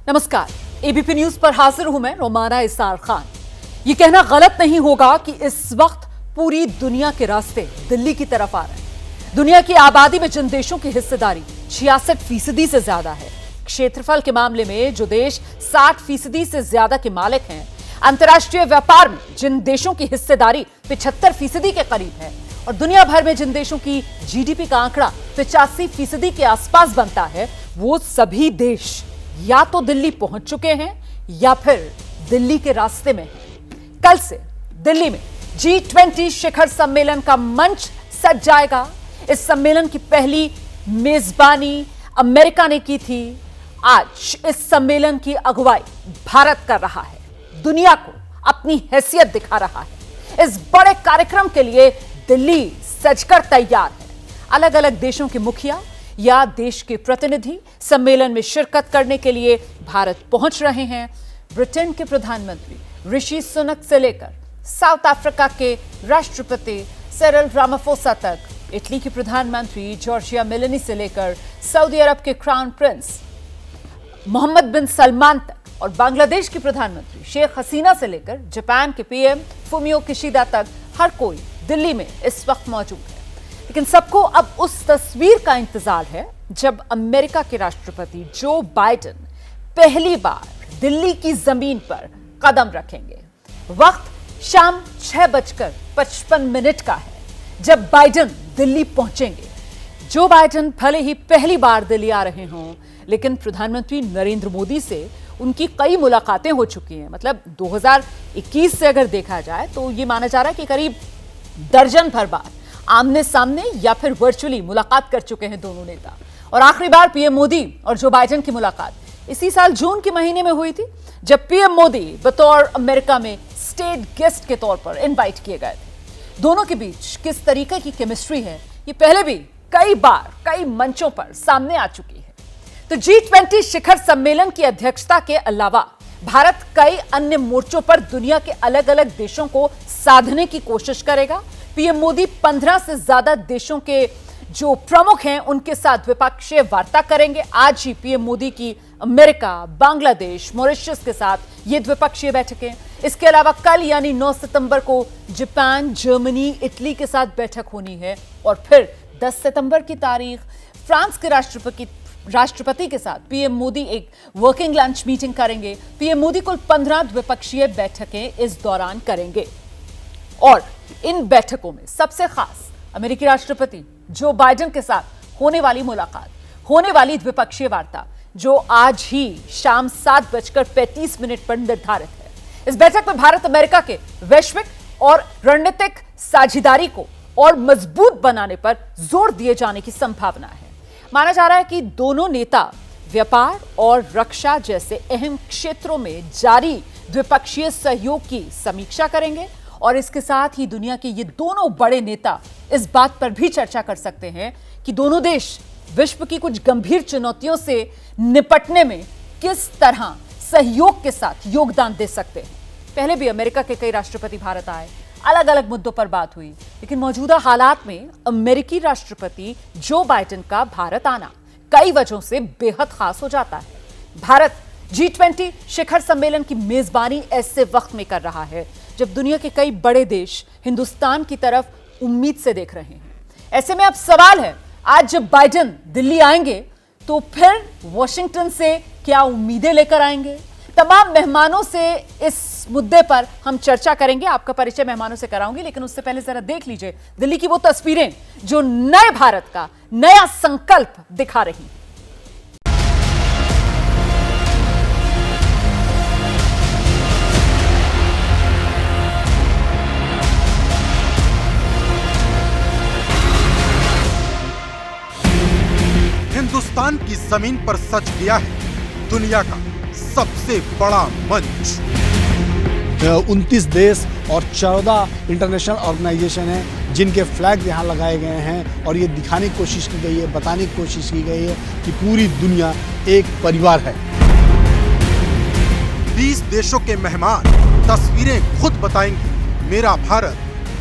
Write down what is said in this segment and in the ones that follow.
नमस्कार, ABP news पर हाजिर हूं मैं रोमाना इसार खान। ये कहना गलत नहीं होगा कि इस वक्त पूरी दुनिया के रास्ते दिल्ली की तरफ आ रहे हैं। दुनिया की आबादी में जिन देशों की हिस्सेदारी 66% से ज्यादा है, क्षेत्रफल के मामले में जो देश 60% से ज्यादा के मालिक हैं, अंतर्राष्ट्रीय व्यापार में जिन देशों की हिस्सेदारी 75% के करीब है और दुनिया भर में जिन देशों की जीडीपी का आंकड़ा 85% के आसपास बनता है, वो सभी देश या तो दिल्ली पहुंच चुके हैं या फिर दिल्ली के रास्ते में हैं। कल से दिल्ली में G20 शिखर सम्मेलन का मंच सज जाएगा। इस सम्मेलन की पहली मेजबानी अमेरिका ने की थी। आज इस सम्मेलन की अगुवाई भारत कर रहा है, दुनिया को अपनी हैसियत दिखा रहा है। इस बड़े कार्यक्रम के लिए दिल्ली सजकर तैयार है। अलग अलग देशों के मुखिया या देश के प्रतिनिधि सम्मेलन में शिरकत करने के लिए भारत पहुंच रहे हैं। ब्रिटेन के प्रधानमंत्री ऋषि सुनक से लेकर साउथ अफ्रीका के राष्ट्रपति सिरिल रामाफोसा तक, इटली के प्रधानमंत्री जॉर्जिया मेलोनी से लेकर सऊदी अरब के क्राउन प्रिंस मोहम्मद बिन सलमान तक और बांग्लादेश की प्रधानमंत्री शेख हसीना से लेकर जापान के पीएम फुमियो किशिदा तक हर कोई दिल्ली में इस वक्त मौजूद है। लेकिन सबको अब उस तस्वीर का इंतजार है जब अमेरिका के राष्ट्रपति जो बाइडेन पहली बार दिल्ली की जमीन पर कदम रखेंगे। वक्त शाम 6:55 का है जब बाइडेन दिल्ली पहुंचेंगे। जो बाइडेन भले ही पहली बार दिल्ली आ रहे हों, लेकिन प्रधानमंत्री नरेंद्र मोदी से उनकी कई मुलाकातें हो चुकी हैं। मतलब 2021 से अगर देखा जाए तो ये माना जा रहा है कि करीब दर्जन भर बार आमने सामने या फिर वर्चुअली मुलाकात कर चुके हैं दोनों नेता। और आखिरी बार पीएम मोदी और जो बाइडेन की मुलाकात इसी साल जून के महीने में हुई थी, जब पीएम मोदी बतौर अमेरिका में स्टेट गेस्ट के तौर पर इनवाइट किए गए थे। दोनों के बीच किस तरीके की केमिस्ट्री है, ये पहले भी कई बार कई मंचों पर सामने आ चुकी है। तो G20 शिखर सम्मेलन की अध्यक्षता के अलावा भारत कई अन्य मोर्चों पर दुनिया के अलग अलग देशों को साधने की कोशिश करेगा। पीएम मोदी 15 से ज्यादा देशों के जो प्रमुख हैं उनके साथ द्विपक्षीय वार्ता करेंगे। आज ही पीएम मोदी की अमेरिका, बांग्लादेश, मॉरिशस के साथ ये द्विपक्षीय बैठकें। इसके अलावा कल यानी 9 सितंबर को जापान, जर्मनी, इटली के साथ बैठक होनी है और फिर 10 सितंबर की तारीख फ्रांस के राष्ट्रपति के साथ पीएम मोदी एक वर्किंग लंच मीटिंग करेंगे। पीएम मोदी कुल 15 द्विपक्षीय बैठकें इस दौरान करेंगे और इन बैठकों में सबसे खास अमेरिकी राष्ट्रपति जो बाइडेन के साथ होने वाली मुलाकात, होने वाली द्विपक्षीय वार्ता, जो आज ही शाम 7:35 पर निर्धारित है। इस बैठक में भारत अमेरिका के वैश्विक और रणनीतिक साझेदारी को और मजबूत बनाने पर जोर दिए जाने की संभावना है। माना जा रहा है कि दोनों नेता व्यापार और रक्षा जैसे अहम क्षेत्रों में जारी द्विपक्षीय सहयोग की समीक्षा करेंगे और इसके साथ ही दुनिया के ये दोनों बड़े नेता इस बात पर भी चर्चा कर सकते हैं कि दोनों देश विश्व की कुछ गंभीर चुनौतियों से निपटने में किस तरह सहयोग के साथ योगदान दे सकते हैं। पहले भी अमेरिका के कई राष्ट्रपति भारत आए, अलग अलग मुद्दों पर बात हुई, लेकिन मौजूदा हालात में अमेरिकी राष्ट्रपति जो बाइडेन का भारत आना कई वजहों से बेहद खास हो जाता है। भारत G20 शिखर सम्मेलन की मेजबानी ऐसे वक्त में कर रहा है जब दुनिया के कई बड़े देश हिंदुस्तान की तरफ उम्मीद से देख रहे हैं। ऐसे में अब सवाल है, आज जब बाइडेन दिल्ली आएंगे तो फिर वॉशिंगटन से क्या उम्मीदें लेकर आएंगे। तमाम मेहमानों से इस मुद्दे पर हम चर्चा करेंगे। आपका परिचय मेहमानों से कराऊंगी, लेकिन उससे पहले जरा देख लीजिए दिल्ली की वो तस्वीरें जो नए भारत का नया संकल्प दिखा रही हैं। हिंदुस्तान की जमीन पर सज गया है दुनिया का सबसे बड़ा मंच। 29 देश और 14 इंटरनेशनल ऑर्गेनाइजेशन हैं जिनके फ्लैग यहाँ लगाए गए हैं और ये दिखाने की कोशिश की गई है, बताने की कोशिश की गई है कि पूरी दुनिया एक परिवार है। 20 देशों के मेहमान तस्वीरें खुद बताएंगे मेरा भारत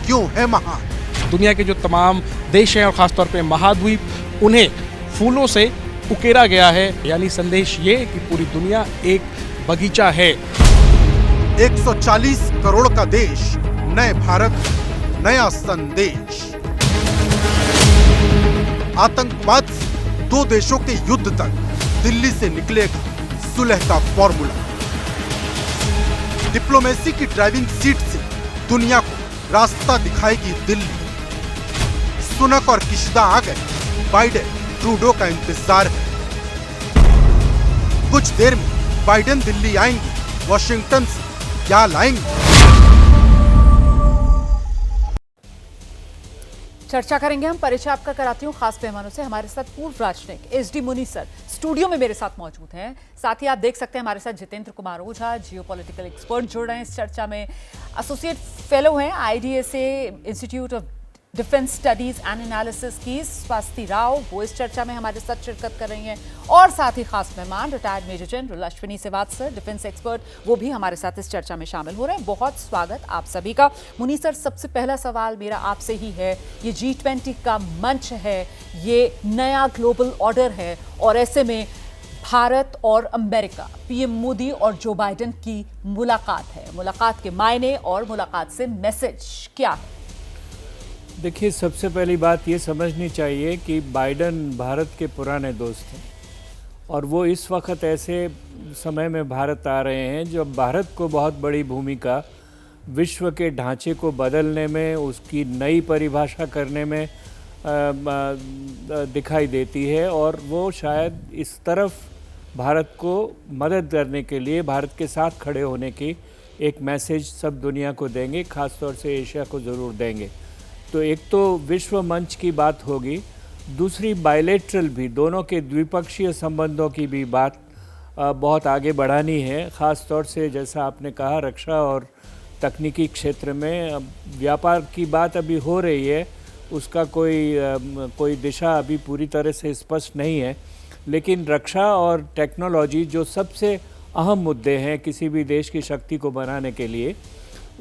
क्यों है महान। दुनिया के जो तमाम देश हैं और खासतौर पे महाद्वीप, उन्हें फूलों से उकेरा गया है। यानी संदेश ये कि पूरी दुनिया एक बगीचा है। 140 करोड़ का देश, नए भारत, नया संदेश। आतंकवाद से दो देशों के युद्ध तक दिल्ली से निकलेगा सुलह का फॉर्मूला। डिप्लोमेसी की ड्राइविंग सीट से दुनिया को रास्ता दिखाएगी दिल्ली। सुनक और किशदा आ गए, बाइडेन ट्रूडो का इंतजार है। कुछ देर में बाइडेन दिल्ली आएंगे, वॉशिंगटन से क्या लाएंगे? चर्चा करेंगे हम। परिचय आपका कराती हूँ खास मेहमानों से। हमारे साथ पूर्व राजनयिक एसडी मुनि सर स्टूडियो में मेरे साथ मौजूद हैं। साथ ही आप देख सकते हैं हमारे साथ जितेंद्र कुमार ओझा, जियोपॉलिटिकल एक्सपर्ट जुड़ रहे हैं इस चर्चा में। एसोसिएट फेलो हैं IDSA institute of defence studies and analysis की स्वाति राव, वो इस चर्चा में हमारे साथ शिरकत कर रही हैं। और साथ ही खास मेहमान retired major general Ashwini Srivastava, defence expert, वो भी हमारे साथ इस चर्चा में शामिल हो रहे हैं। बहुत स्वागत आप सभी का। मुनि सर, सबसे पहला सवाल मेरा आपसे ही है। ये G20 का मंच है, ये नया ग्लोबल ऑर्डर है, और ऐसे में भारत और अमेरिका, पीएम मोदी और जो बाइडेन की मुलाकात है। मुलाकात के मायने और मुलाकात से मैसेज क्या है? देखिए, सबसे पहली बात ये समझनी चाहिए कि बाइडेन भारत के पुराने दोस्त हैं, और वो इस वक्त ऐसे समय में भारत आ रहे हैं जब भारत को बहुत बड़ी भूमिका विश्व के ढांचे को बदलने में, उसकी नई परिभाषा करने में दिखाई देती है। और वो शायद इस तरफ भारत को मदद करने के लिए, भारत के साथ खड़े होने की एक मैसेज सब दुनिया को देंगे, ख़ासतौर से एशिया को ज़रूर देंगे। तो एक तो विश्व मंच की बात होगी, दूसरी बायलैटरल भी, दोनों के द्विपक्षीय संबंधों की भी बात बहुत आगे बढ़ानी है। ख़ास तौर से जैसा आपने कहा, रक्षा और तकनीकी क्षेत्र में व्यापार की बात अभी हो रही है, उसका कोई दिशा अभी पूरी तरह से स्पष्ट नहीं है। लेकिन रक्षा और टेक्नोलॉजी जो सबसे अहम मुद्दे हैं किसी भी देश की शक्ति को बनाने के लिए,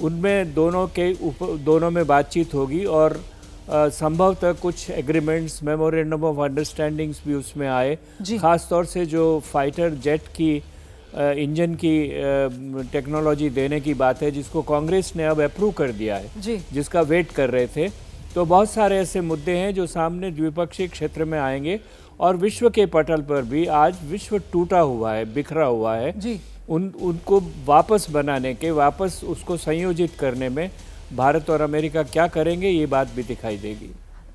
उनमें दोनों में बातचीत होगी, और संभवतः कुछ एग्रीमेंट्स, मेमोरेंडम ऑफ अंडरस्टैंडिंग्स भी उसमें आए। ख़ास तौर से जो फाइटर जेट की इंजन की टेक्नोलॉजी देने की बात है, जिसको कांग्रेस ने अब अप्रूव कर दिया है, जिसका वेट कर रहे थे। तो बहुत सारे ऐसे मुद्दे हैं जो सामने द्विपक्षीय क्षेत्र में आएंगे। और विश्व के पटल पर भी आज विश्व टूटा हुआ है, बिखरा हुआ है। उनको वापस बनाने के, वापस उसको संयोजित करने में भारत और अमेरिका क्या करेंगे, ये बात भी दिखाई देगी।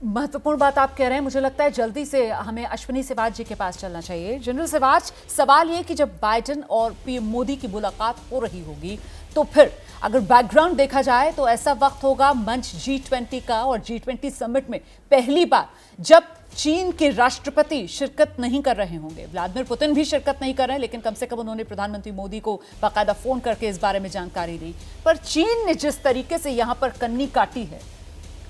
महत्वपूर्ण बात आप कह रहे हैं। मुझे लगता है जल्दी से हमें अश्विनी श्रीवास्तव जी के पास चलना चाहिए। जनरल श्रीवास्तव, सवाल ये कि जब बाइडेन और पीएम मोदी की मुलाकात हो रही होगी, तो फिर अगर बैकग्राउंड देखा जाए तो ऐसा वक्त होगा मंच G20 का, और G20 समिट में पहली बार जब चीन के राष्ट्रपति शिरकत नहीं कर रहे होंगे। व्लादिमीर पुतिन भी शिरकत नहीं कर रहे हैं, लेकिन कम से कम उन्होंने प्रधानमंत्री मोदी को बाकायदा फोन करके इस बारे में जानकारी दी। पर चीन ने जिस तरीके से यहां पर कन्नी काटी है,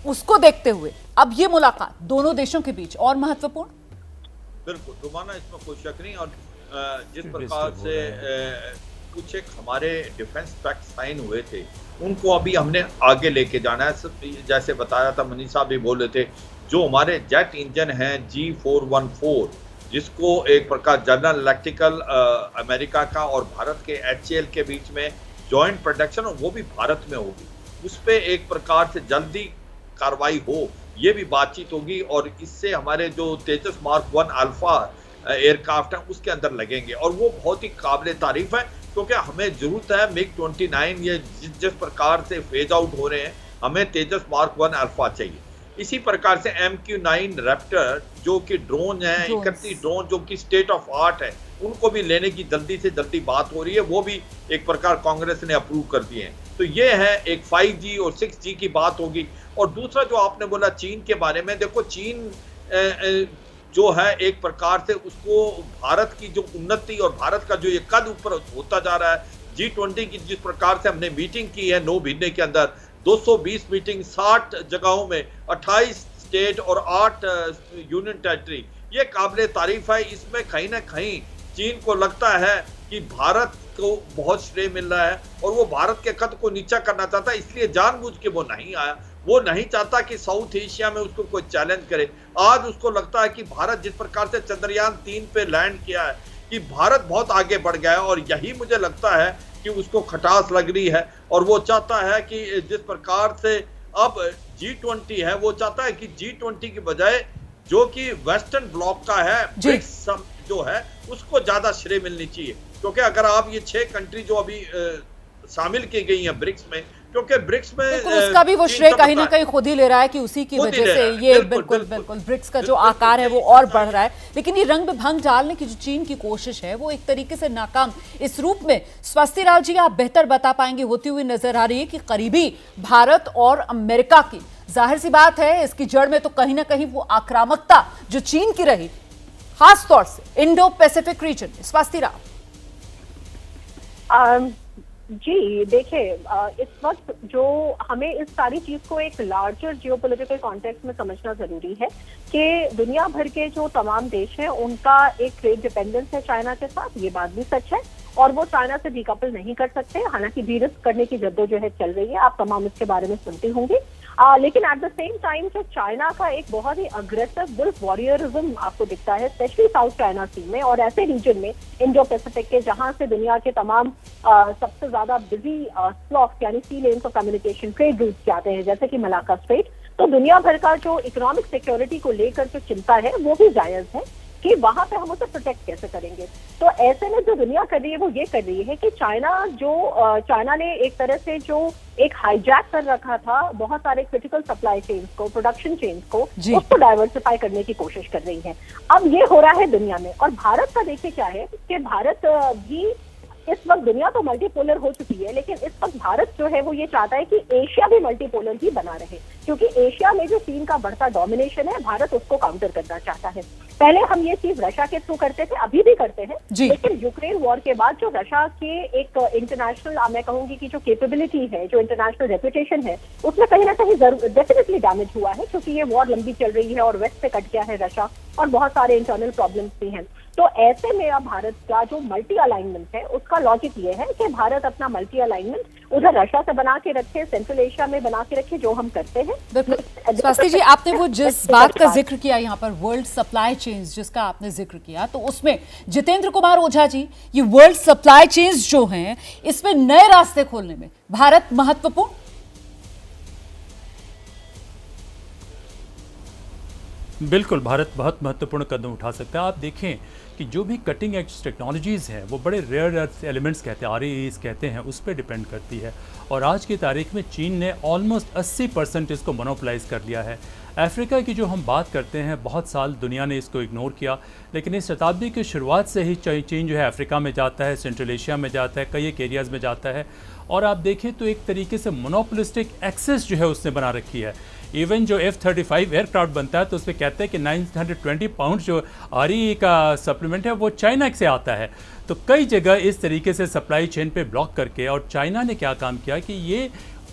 उसको देखते हुए अब ये मुलाकात दोनों देशों के बीच और महत्वपूर्ण। बिल्कुल रुमाना, इसमें कोई शक नहीं। और जिस प्रकार से कुछ एक हमारे डिफेंस पैक्ट साइन हुए थे, उनको अभी हमने आगे लेके जाना है। जैसे बताया था, मनीष साहब भी बोल रहे थे, जो हमारे जेट इंजन हैं G414, जिसको एक प्रकार जनरल इलेक्ट्रिकल अमेरिका का और भारत के HAL के बीच में जॉइंट प्रोडक्शन, और वो भी भारत में होगी, उस पर एक प्रकार से जल्दी कार्रवाई हो, ये भी बातचीत होगी। और इससे हमारे जो तेजस मार्क 1 अल्फा एयरक्राफ्ट हैं उसके अंदर लगेंगे, और वो बहुत ही काबिल तारीफ है, क्योंकि हमें जरूरत है MiG-29 ये जिस प्रकार से फेज आउट हो रहे हैं, हमें तेजस मार्क 1 अल्फा चाहिए। इसी प्रकार से MQ-9 रैप्टर जो कि ड्रोन है, 31 ड्रोन जो कि स्टेट ऑफ आर्ट है, उनको भी लेने की जल्दी से जल्दी बात हो रही है, वो भी एक प्रकार कांग्रेस ने अप्रूव कर दिए हैं। तो ये है एक 5G और 6G की बात होगी। और दूसरा जो आपने बोला चीन के बारे में, देखो चीन जो है एक प्रकार से उसको भारत की जो उन्नति और भारत का जो ये कद ऊपर होता जा रहा है, G20 की जिस प्रकार से हमने मीटिंग की है 9 महीने के अंदर, 220 मीटिंग 60 जगहों में, 28 स्टेट और 8 यूनियन टेरिटरी, ये काबिल तारीफ है। इसमें कहीं ना कहीं चीन को लगता है कि भारत को बहुत श्रेय मिल रहा है और वो भारत के कद को नीचा करना चाहता है, इसलिए जानबूझ के वो नहीं आया। वो नहीं चाहता कि साउथ एशिया में उसको कोई चैलेंज करे। आज उसको लगता है कि भारत जिस प्रकार से चंद्रयान 3 पे लैंड किया है कि भारत बहुत आगे बढ़ गया है, और यही मुझे लगता है कि उसको खटास लग रही है, और वो चाहता है कि जिस प्रकार से अब G20 है, वो चाहता है कि G20 की बजाय जो कि वेस्टर्न ब्लॉक का है, ब्रिक्स जो है उसको ज्यादा श्रेय मिलनी चाहिए। क्योंकि अगर आप ये 6 कंट्री जो अभी शामिल की गई हैं ब्रिक्स में, क्योंकि ब्रिक्स में उसका भी वो श्रेय कहीं ना कहीं खुद ही ले रहा है कि उसी की वजह से ये बिल्कुल ब्रिक्स का जो आकार है वो और बढ़ रहा है। लेकिन ये रंग में भंग डालने की जो चीन की कोशिश है वो एक तरीके से नाकाम इस रूप में स्वास्तिलाल जी आप बेहतर बता पाएंगे होती हुई नजर आ रही है कि करीबी भारत और अमेरिका की, जाहिर सी बात है इसकी जड़ में तो कहीं ना कहीं वो आक्रामकता जो चीन की रही, खास तौर से इंडो पैसिफिक रीजन में। स्वास्तिलाल जी देखिए, इस वक्त जो हमें इस सारी चीज को एक लार्जर जियोपॉलिटिकल कॉन्टेक्स्ट में समझना जरूरी है कि दुनिया भर के जो तमाम देश हैं उनका एक ट्रेड डिपेंडेंस है चाइना के साथ, ये बात भी सच है, और वो चाइना से डीकपल नहीं कर सकते। हालांकि डीरिस्क करने की जद्दोजहद चल रही है, आप तमाम इसके बारे में सुनती होंगी, लेकिन एट द सेम टाइम जो चाइना का एक बहुत ही अग्रेसिव वुल्फ वॉरियरिज्म आपको दिखता है, स्पेशली साउथ चाइना सी में और ऐसे रीजन में इंडो पैसिफिक के जहां से दुनिया के तमाम सबसे ज्यादा बिजी स्लॉट्स यानी sea lanes of communication trade routes जाते हैं, जैसे कि मलाक्का स्ट्रेट। तो दुनिया भर का जो इकोनॉमिक सिक्योरिटी को लेकर जो चिंता है वो भी जायज है कि वहां पे हम उसे प्रोटेक्ट कैसे करेंगे। तो ऐसे में जो दुनिया कर रही है वो ये कर रही है कि चाइना ने एक तरह से जो एक हाईजैक कर रखा था बहुत सारे क्रिटिकल सप्लाई चेन्स को, प्रोडक्शन चेन्स को, उसको डाइवर्सिफाई करने की कोशिश कर रही है। अब ये हो रहा है दुनिया में, और भारत का देखिए क्या है कि भारत भी इस वक्त, दुनिया तो मल्टीपोलर हो चुकी है, लेकिन इस वक्त भारत जो है वो ये चाहता है कि एशिया भी मल्टीपोलर ही बना रहे, क्योंकि एशिया में जो चीन का बढ़ता डोमिनेशन है भारत उसको काउंटर करना चाहता है। पहले हम ये चीज रशिया के थ्रू करते थे, अभी भी करते हैं, लेकिन यूक्रेन वॉर के बाद जो रशिया के एक इंटरनेशनल, मैं कहूंगी कि जो कैपेबिलिटी है, जो इंटरनेशनल रेपुटेशन है, उसमें कहीं ना कहीं डेफिनेटली डैमेज हुआ है, क्योंकि ये वॉर लंबी चल रही है और वेस्ट से कट गया है रशिया, और बहुत सारे इंटरनल प्रॉब्लम्स भी हैं। तो ऐसे में अब भारत का जो मल्टी अलाइनमेंट है उसका लॉजिक ये है कि भारत अपना मल्टी अलाइनमेंट उधर रशिया से बना के रखे, सेंट्रल एशिया में बना के रखे, जो हम करते हैं। स्वाति जी, आपने वो जिस बात का जिक्र किया यहाँ पर, वर्ल्ड सप्लाई चेन्स जिसका आपने जिक्र किया, तो उसमें जितेंद्र कुमार ओझा जी, ये वर्ल्ड सप्लाई चेन्स जो हैं इसमें नए रास्ते खोलने में भारत महत्वपूर्ण। बिल्कुल, भारत बहुत महत्वपूर्ण कदम उठा सकता है। आप देखें कि जो भी कटिंग एज टेक्नोलॉजीज़ हैं वो बड़े रेयर अर्थ एलिमेंट्स कहते हैं, REEs कहते हैं, उस पर डिपेंड करती है, और आज की तारीख में चीन ने ऑलमोस्ट 80% इसको मोनोपोलाइज कर लिया है। अफ्रीका की जो हम बात करते हैं, बहुत साल दुनिया ने इसको इग्नोर किया, लेकिन इस शताब्दी की शुरुआत से ही चीन जो है अफ्रीका में जाता है, सेंट्रल एशिया में जाता है, कई एक एरियाज़ में जाता है, और आप देखें तो एक तरीके से मोनोपोलिस्टिक एक्सेस जो है उसने बना रखी है। इवन जो F-35 एयरक्राफ्ट बनता है तो उसमें कहते हैं कि 920 पाउंड जो REE का सप्लीमेंट है वो चाइना से आता है। तो कई जगह इस तरीके से सप्लाई चेन पे ब्लॉक करके, और चाइना ने क्या काम किया कि ये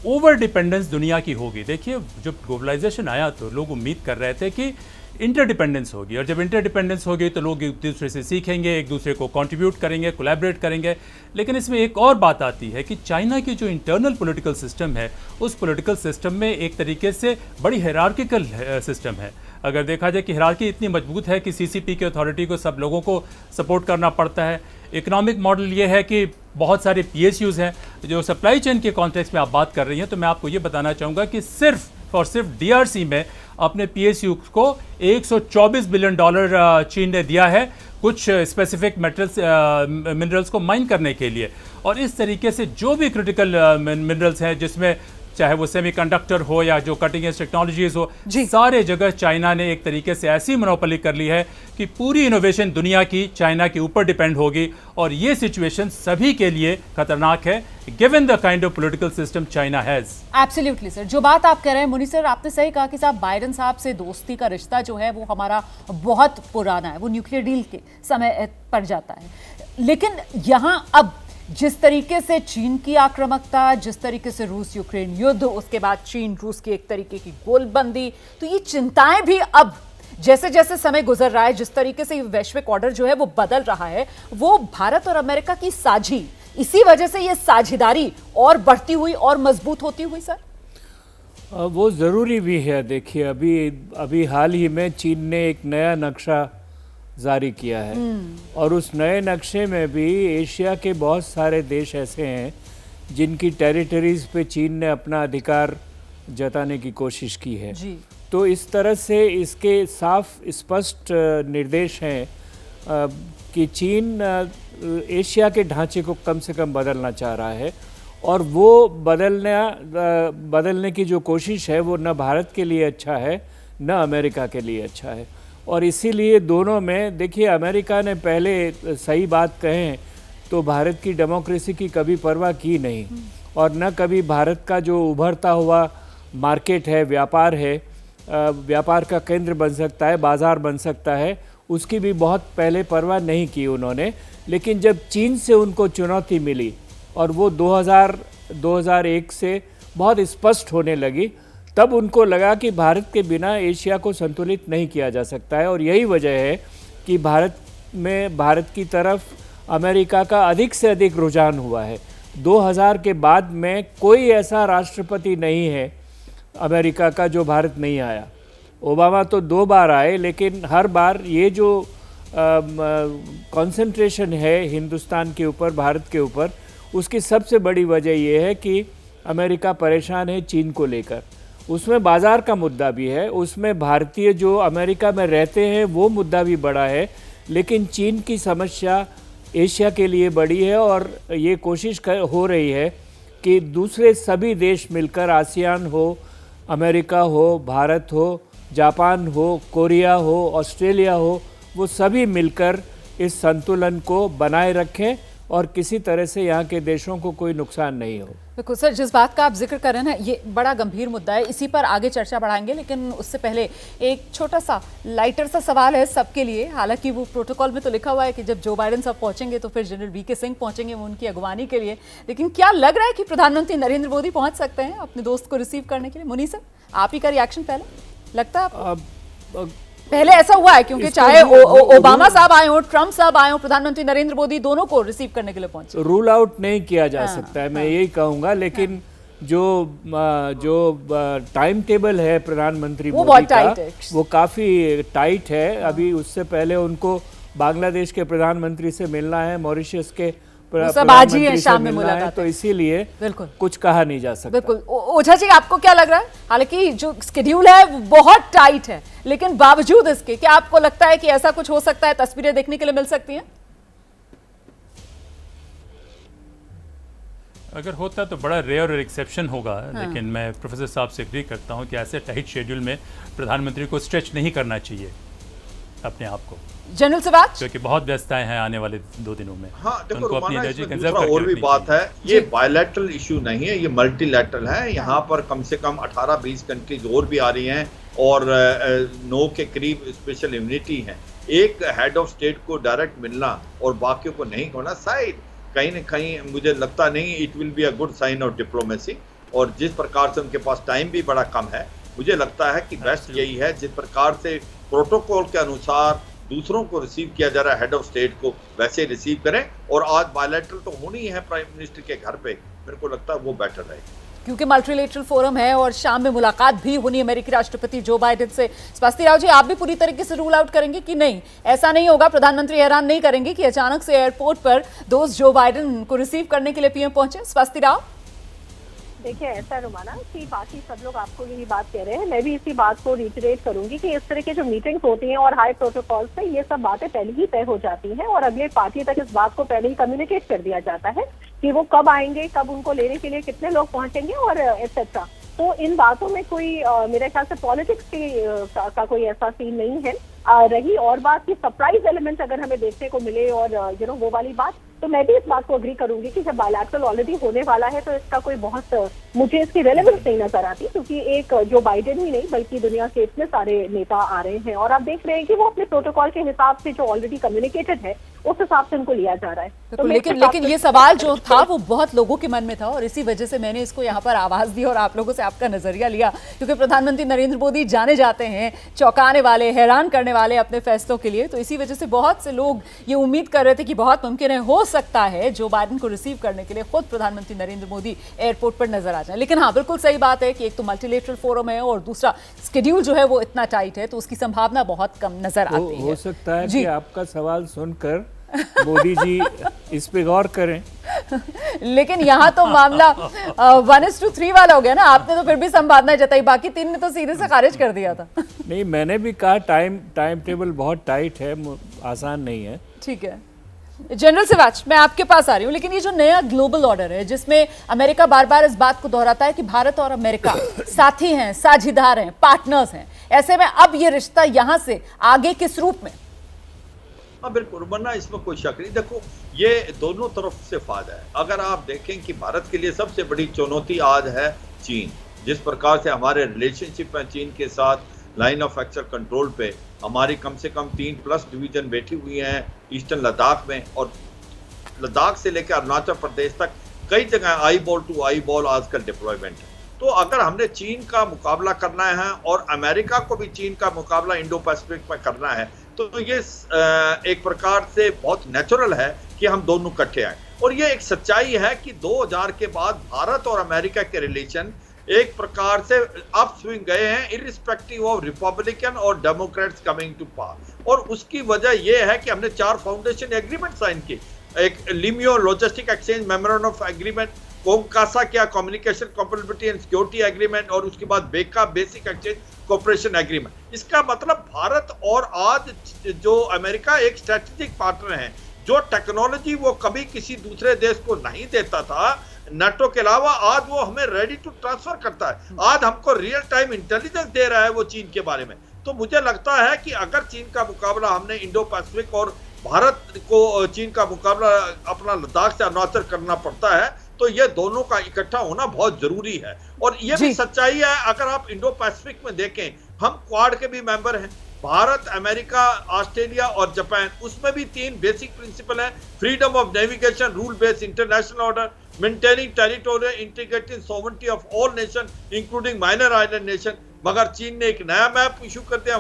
ओवर डिपेंडेंस दुनिया की होगी। देखिए, जब ग्लोबलाइजेशन आया तो लोग उम्मीद कर रहे थे कि इंटरडिपेंडेंस होगी, और जब इंटरडिपेंडेंस होगी तो लोग एक दूसरे से सीखेंगे, एक दूसरे को कंट्रीब्यूट करेंगे, कोलैबोरेट करेंगे। लेकिन इसमें एक और बात आती है कि चाइना की जो इंटरनल पॉलिटिकल सिस्टम है, उस पॉलिटिकल सिस्टम में एक तरीके से बड़ी हायरार्किकल सिस्टम है। अगर देखा जाए कि हायरार्की इतनी मजबूत है कि CCP की अथॉरिटी को सब लोगों को सपोर्ट करना पड़ता है। इकोनॉमिक मॉडल ये है कि बहुत सारे PSUs हैं। जो सप्लाई चेन के कॉन्टेक्स्ट में आप बात कर रही हैं, तो मैं आपको ये बताना चाहूँगा कि सिर्फ और सिर्फ DRC में अपने PSU को $124 बिलियन चीन ने दिया है कुछ स्पेसिफिक मिनरल्स को माइन करने के लिए। और इस तरीके से जो भी क्रिटिकल मिनरल्स हैं, जिसमें चाहे वो सेमीकंडक्टर हो या जो कटिंग एज टेक्नोलॉजीज हो, सारे जगह चाइना ने एक तरीके से ऐसी मोनोपोली कर ली है कि पूरी इनोवेशन दुनिया की चाइना के ऊपर डिपेंड होगी, और ये सिचुएशन सभी के लिए खतरनाक है given the kind of political system China has. Absolutely sir, जो बात आप कह रहे हैं मुनी सर, आपने सही कहा कि साहब बाइडेन साहब से दोस्ती का रिश्ता जो है वो हमारा बहुत पुराना है, वो न्यूक्लियर डील के समय पर जाता है। लेकिन यहाँ अब जिस तरीके से चीन की आक्रामकता, जिस तरीके से रूस यूक्रेन युद्ध, उसके बाद चीन रूस की एक तरीके की गोलबंदी, तो ये चिंताएं भी अब जैसे जैसे समय गुजर रहा है, जिस तरीके से वैश्विक ऑर्डर जो है वो बदल रहा है, वो भारत और अमेरिका की साझी, इसी वजह से ये साझेदारी और बढ़ती हुई और मजबूत होती हुई। सर वो ज़रूरी भी है। देखिए, अभी हाल ही में चीन ने एक नया नक्शा जारी किया है और उस नए नक्शे में भी एशिया के बहुत सारे देश ऐसे हैं जिनकी टेरिटरीज़ पे चीन ने अपना अधिकार जताने की कोशिश की है। जी। तो इस तरह से इसके साफ स्पष्ट निर्देश हैं कि चीन एशिया के ढांचे को कम से कम बदलना चाह रहा है और वो बदलने की जो कोशिश है वो न भारत के लिए अच्छा है न अमेरिका के लिए अच्छा है। और इसीलिए दोनों में, देखिए, अमेरिका ने पहले सही बात कहें तो भारत की डेमोक्रेसी की कभी परवाह की नहीं और न कभी भारत का जो उभरता हुआ मार्केट है, व्यापार है, व्यापार का केंद्र बन सकता है, बाज़ार बन सकता है, उसकी भी बहुत पहले परवाह नहीं की उन्होंने। लेकिन जब चीन से उनको चुनौती मिली और वो 2001 से बहुत स्पष्ट होने लगी, तब उनको लगा कि भारत के बिना एशिया को संतुलित नहीं किया जा सकता है। और यही वजह है कि भारत की तरफ अमेरिका का अधिक से अधिक रुझान हुआ है। 2000 के बाद में कोई ऐसा राष्ट्रपति नहीं है अमेरिका का जो भारत नहीं आया। ओबामा तो 2 बार आए, लेकिन हर बार ये जो कंसंट्रेशन है हिंदुस्तान के ऊपर, भारत के ऊपर, उसकी सबसे बड़ी वजह ये है कि अमेरिका परेशान है चीन को लेकर। उसमें बाज़ार का मुद्दा भी है, उसमें भारतीय जो अमेरिका में रहते हैं वो मुद्दा भी बड़ा है, लेकिन चीन की समस्या एशिया के लिए बड़ी है और ये कोशिश हो रही है कि दूसरे सभी देश मिलकर, आसियान हो, अमेरिका हो, भारत हो, जापान हो, कोरिया हो, ऑस्ट्रेलिया हो, वो सभी मिलकर इस संतुलन को बनाए रखें और किसी तरह से यहाँ के देशों को कोई नुकसान नहीं हो। बिल्कुल सर, जिस बात का आप जिक्र कर रहे हैं ना, ये बड़ा गंभीर मुद्दा है, इसी पर आगे चर्चा बढ़ाएंगे। लेकिन उससे पहले एक छोटा सा लाइटर सा सवाल है सबके लिए। हालांकि वो प्रोटोकॉल में तो लिखा हुआ है कि जब जो बाइडेन साहब पहुंचेंगे तो फिर जनरल वीके सिंह पहुंचेंगे वो उनकी अगवानी के लिए, लेकिन क्या लग रहा है कि प्रधानमंत्री नरेंद्र मोदी पहुंच सकते हैं अपने दोस्त को रिसीव करने के लिए? मुनीर सर, आप ही का रिएक्शन पहले लगता है आपको? पहले ऐसा हुआ है क्योंकि चाहे ओबामा साहब आए हो, ट्रंप साहब आए हो, प्रधानमंत्री नरेंद्र मोदी दोनों को रिसीव करने के लिए पहुंचे। रूल आउट नहीं किया जा सकता है, मैं यही कहूंगा। लेकिन जो टाइम टेबल है प्रधानमंत्री मोदी का, वो काफ़ी टाइट है। अभी उससे पहले उनको बांग्लादेश के प्रधानमंत्री से मिलना है, मॉरिशस के प्रधानमंत्री शाम में मुलाकात, तो इसीलिए बिल्कुल कुछ कहा नहीं जा सकता। बिल्कुल। ओझा जी, आपको क्या लग रहा है? हालांकि जो स्केड्यूल है वो बहुत टाइट है, लेकिन बावजूद इसके क्या आपको लगता है कि ऐसा कुछ हो सकता है, तस्वीरें देखने के लिए मिल सकती हैं? अगर होता तो बड़ा रेयर और एक्सेप्शन होगा, लेकिन मैं प्रोफेसर साहब से एग्री करता हूं कि ऐसे टाइट शेड्यूल में प्रधानमंत्री को स्ट्रेच नहीं करना चाहिए अपने आप को। जनरल से बात, क्योंकि बहुत व्यस्तताएं हैं आने वाले 2 दिनों में। हाँ, देखो, उनको अपनी एनर्जी कंजर्व और भी बात है, ये बायलैटरल इशू नहीं है, ये मल्टीलैटरल है। यहाँ पर कम से कम 18-20 कंट्रीज और भी आ रही हैं और 9 के करीब स्पेशल इम्यूनिटी है। एक हेड ऑफ स्टेट को डायरेक्ट मिलना और बाकियों को नहीं होना, शायद कहीं न कहीं मुझे लगता नहीं it will be a good sign of diplomacy. और जिस प्रकार से उनके पास टाइम भी बड़ा कम है, मुझे लगता है कि बेस्ट यही है, जिस प्रकार से प्रोटोकॉल के अनुसार दूसरों को रिसीव किया जा रहा है, हेड ऑफ स्टेट को वैसे रिसीव करें। और आज बायलैटरल तो होनी है प्राइम मिनिस्टर के घर पे, मेरे को लगता है वो बेटर रहेगा क्योंकि मल्टीलेटरल फोरम है और शाम में मुलाकात भी होनी है अमेरिकी राष्ट्रपति जो बाइडेन से। स्वास्थ्य राव जी, आप भी पूरी तरीके से रूल आउट करेंगे कि नहीं, ऐसा नहीं होगा, प्रधानमंत्री हैरान नहीं करेंगे कि अचानक से एयरपोर्ट पर दोस्त जो बाइडेन को रिसीव करने के लिए पीएम पहुंचे? स्वास्थ्य राव, देखिए, ऐसा रुमाना कि बाकी सब लोग आपको यही बात कह रहे हैं, मैं भी इसी बात को रिटरेट करूंगी कि इस तरह के जो मीटिंग्स होती हैं और हाई प्रोटोकॉल से ये सब बातें पहले ही तय हो जाती हैं और अगले पार्टी तक इस बात को पहले ही कम्युनिकेट कर दिया जाता है कि वो कब आएंगे, कब उनको लेने के लिए कितने लोग पहुंचेंगे और एटसेट्रा। तो इन बातों में कोई मेरे ख्याल से पॉलिटिक्स का कोई ऐसा सीन नहीं है। रही और बात की सरप्राइज एलिमेंट अगर हमें देखने को मिले और वो वाली बात, तो मैं भी इस बात को अग्री करूंगी कि जब बायलैटरल ऑलरेडी होने वाला है तो इसका कोई बहुत मुझे इसकी रेलेवेंस नहीं नजर आती, क्योंकि एक जो बाइडेन ही नहीं बल्कि दुनिया के इतने सारे नेता आ रहे हैं और आप देख रहे हैं कि वो अपने प्रोटोकॉल के हिसाब से जो ऑलरेडी कम्युनिकेटेड है उस हिसाब से उनको लिया जा रहा है। तो लेकिन ये सवाल जो था वो बहुत लोगों के मन में था और इसी वजह से मैंने इसको यहाँ पर आवाज दी और आप लोगों से आपका नजरिया लिया, क्योंकि प्रधानमंत्री नरेंद्र मोदी जाने जाते हैं चौंकाने वाले, हैरान करने वाले अपने फैसलों के लिए। तो इसी वजह से बहुत से लोग ये उम्मीद कर रहे थे कि बहुत मुमकिन है, हो सकता है जो बाइडेन को रिसीव करने के लिए खुद प्रधानमंत्री नरेंद्र मोदी एयरपोर्ट पर नजर आ जाए। लेकिन हाँ, बिल्कुल सही बात है कि एक तो मल्टीलेटरल फोरम है और दूसरा शेड्यूल जो है वो इतना टाइट है, तो उसकी संभावना बहुत कम नजर आती है। हो सकता है कि आपका सवाल सुनकर मोदी जी इस पे गौर करें। लेकिन यहाँ तो मामला 1:3 वाला हो गया ना, आपने तो फिर भी संभावना जताई, बाकी 3 ने तो सीधे से खारिज कर दिया था। नहीं, मैंने भी कहा टाइम टेबल बहुत टाइट है, आसान नहीं है। ठीक है जनरल सिवाच, मैं आपके पास आ रही हूँ, लेकिन ये जो नया ग्लोबल ऑर्डर है जिसमें अमेरिका बार बार इस बात को दोहराता है कि भारत और अमेरिका साथी हैं, साझीदार हैं, पार्टनर्स हैं, ऐसे में अब ये रिश्ता यहाँ से आगे किस रूप में? हाँ बिल्कुल, वरना इसमें कोई शक नहीं। देखो, ये दोनों तरफ से फायदा है। अगर आप देखें कि भारत के लिए सबसे बड़ी चुनौती आज है चीन। जिस प्रकार से हमारे रिलेशनशिप है चीन के साथ, लाइन ऑफ एक्चुअल कंट्रोल पे हमारी कम से कम 3+ डिवीजन बैठी हुई हैं ईस्टर्न लद्दाख में, और लद्दाख से लेकर अरुणाचल प्रदेश तक कई जगह eyeball to eyeball आजकल डिप्लॉयमेंट है। तो अगर हमने चीन का मुकाबला करना है और अमेरिका को भी चीन का मुकाबला इंडो पैसिफिक में करना है, तो ये एक प्रकार से बहुत नेचुरल है कि हम दोनों इकट्ठे आए। और ये एक सच्चाई है कि 2000 के बाद भारत और अमेरिका के रिलेशन एक प्रकार से अप स्विंग गए हैं, इरिस्पेक्टिव ऑफ रिपब्लिकन और डेमोक्रेट्स कमिंग टू पावर। और उसकी वजह यह है कि हमने 4 फाउंडेशन एग्रीमेंट साइन किए। एक LEMOA logistic exchange memorandum of agreement, COMCASA क्या communication compatibility and security agreement, और उसके बाद बेका बेसिक एक्सचेंज कोऑपरेशन एग्रीमेंट। इसका मतलब भारत और आज जो अमेरिका एक स्ट्रेटेजिक पार्टनर है, जो टेक्नोलॉजी वो कभी किसी दूसरे देश को नहीं देता था नाटो के अलावा, आज वो हमें रेडी टू ट्रांसफर करता है। आज हमको रियल टाइम इंटेलिजेंस दे रहा है वो चीन के बारे में। तो मुझे लगता है कि अगर चीन का मुकाबला हमने इंडो पैसिफिक और भारत को चीन का मुकाबला अपना लद्दाख से अरुणाचल करना पड़ता है, तो ये दोनों का इकट्ठा होना बहुत जरूरी है। और ये भी सच्चाई है, अगर आप इंडो पैसिफिक में देखें, हम क्वाड के भी मेंबर हैं, भारत, अमेरिका, ऑस्ट्रेलिया और जापान। उसमें भी 3 बेसिक प्रिंसिपल है: freedom of navigation, rule based international order, maintaining territorial integrity sovereignty of all nation including minor island nation. मगर चीन ने एक नया मैप इशू कर दिया,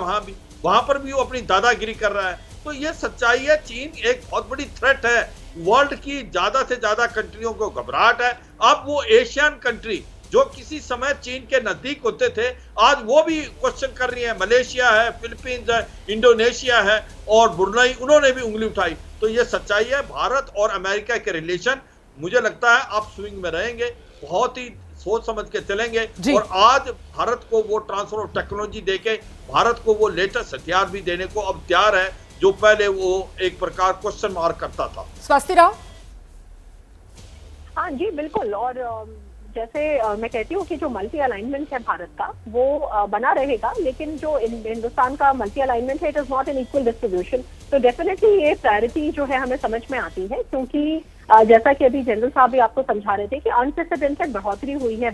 वहां पर भी वो अपनी दादागिरी कर रहा है। तो ये सच्चाई है, चीन एक बहुत बड़ी थ्रेट है, वर्ल्ड की ज्यादा से ज्यादा कंट्रियों को घबराहट है। अब वो एशियन कंट्री जो किसी समय चीन के नजदीक होते थे, आज वो भी क्वेश्चन कर रही है। मलेशिया है, फिलीपींस है, इंडोनेशिया है और ब्रुनेई, उन्होंने भी उंगली उठाई। तो ये सच्चाई है, भारत और अमेरिका के रिलेशन मुझे लगता है अप स्विंग में रहेंगे, बहुत ही सोच समझ के चलेंगे। और आज भारत को वो ट्रांसफर ऑफ टेक्नोलॉजी देके भारत को वो लेटेस्ट हथियार भी देने को अब तैयार है, जो पहले वो एक प्रकार क्वेश्चन मार्क करता था। स्वास्थ्य राव। हाँ जी बिल्कुल, और जैसे मैं कहती हूँ कि जो मल्टी अलाइनमेंट है भारत का वो बना रहेगा, लेकिन जो हिंदुस्तान का मल्टी अलाइनमेंट है, it is not an equal distribution. तो डेफिनेटली ये प्रायोरिटी जो है हमें समझ में आती है, क्योंकि जैसा कि अभी जनरल साहब भी आपको समझा रहे थे कि अनप्रेसिडेंटेड बढ़ोतरी हुई है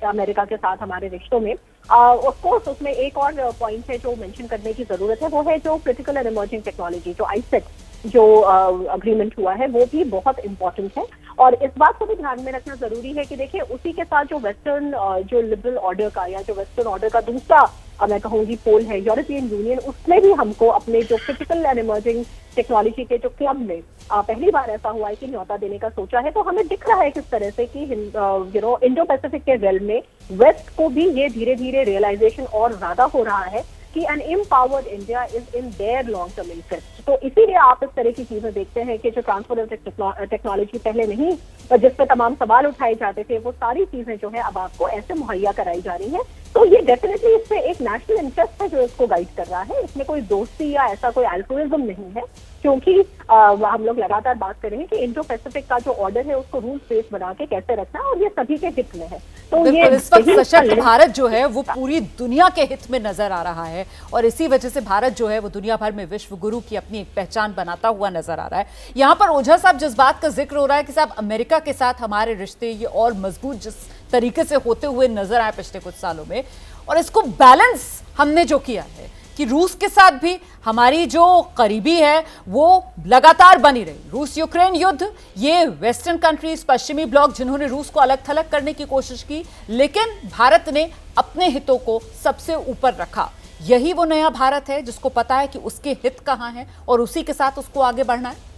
अमेरिका के साथ हमारे रिश्तों में। ऑफ कोर्स उसमें एक और पॉइंट है जो मेंशन करने की जरूरत है, वो है जो क्रिटिकल एंड इमर्जिंग टेक्नोलॉजी, जो आईसेट जो अग्रीमेंट हुआ है, वो भी बहुत इंपॉर्टेंट है। और इस बात को भी ध्यान में रखना जरूरी है कि देखिए, उसी के साथ जो वेस्टर्न जो लिबरल ऑर्डर का या जो वेस्टर्न ऑर्डर का दूसरा मैं कहूँगी पोल है यूरोपियन यूनियन, उसने भी हमको अपने जो क्रिटिकल एंड इमर्जिंग टेक्नोलॉजी के जो क्लब में पहली बार ऐसा हुआ है कि न्योता देने का सोचा है। तो हमें दिख रहा है किस तरह से कि इंडो पैसिफिक के रेल में वेस्ट को भी ये धीरे धीरे रियलाइजेशन और ज्यादा हो रहा है कि an empowered India is in their long term interest. तो इसीलिए आप इस तरह की चीजें देखते हैं कि जो ट्रांसफर ऑफ टेक्नोलॉजी पहले नहीं, जिस पे तमाम सवाल उठाए जाते थे, वो सारी चीजें जो है अब आपको ऐसे मुहैया कराई जा रही हैं। तो ये डेफिनेटली इससे एक नेशनल इंटरेस्ट है जो इसको गाइड कर रहा है। इसमें कोई दोस्ती या ऐसा कोई अल्ट्रुइज्म नहीं है, क्योंकि हम लोग लगातार बात कर रहे हैं कि इंडो पैसिफिक का जो ऑर्डर है उसको रूल बेस बना के कैसे रखना है, और ये सभी के हित में है। तो ये इस वक्त सशक्त भारत जो है वो पूरी दुनिया के हित में नजर आ रहा है, और इसी वजह से भारत जो है वो दुनिया भर में विश्व गुरु की अपनी एक पहचान बनाता हुआ नजर आ रहा है। यहाँ पर ओझा साहब, जिस बात का जिक्र हो रहा है कि साहब अमेरिका के साथ हमारे रिश्ते ये और मजबूत जिस तरीके से होते हुए नजर आए पिछले कुछ सालों में, और इसको बैलेंस हमने जो किया है कि रूस के साथ भी हमारी जो करीबी है वो लगातार बनी रही। रूस यूक्रेन युद्ध, ये वेस्टर्न कंट्रीज, पश्चिमी ब्लॉक, जिन्होंने रूस को अलग थलग करने की कोशिश की, लेकिन भारत ने अपने हितों को सबसे ऊपर रखा। यही वो नया भारत है जिसको पता है कि उसके हित कहां हैं और उसी के साथ उसको आगे बढ़ना है।